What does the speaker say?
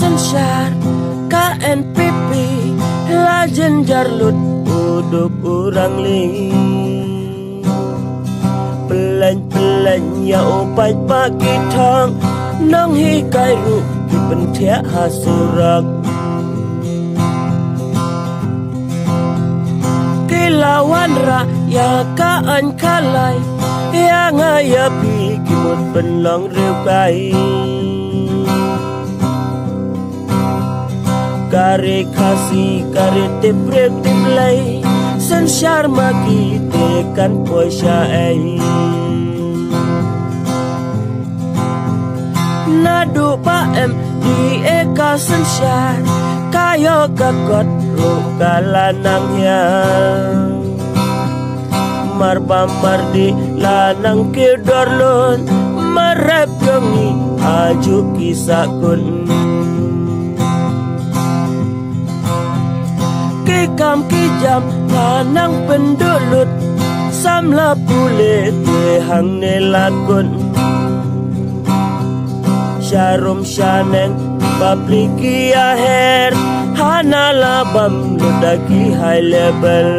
sensyar KNPP lajen jarlut uduk urang ling pelan-pelan ya opai pagi thang nong hi kai ru ki penthia hasurak kilawan ra ya kaan kalai ya ngaya pi kimut penlong riu kai kare khasi kare tiprek tiplai sensyar magi tekan poisha ai nadu pa em di eka sensyar kayo kakot rukala nang ya marba mardi lanang kedorlon marap yongi aju kisakun kam kijam lanang pendulut samla pule tehang nelakun syarum syaneng papliki aher hana labam ludaki high level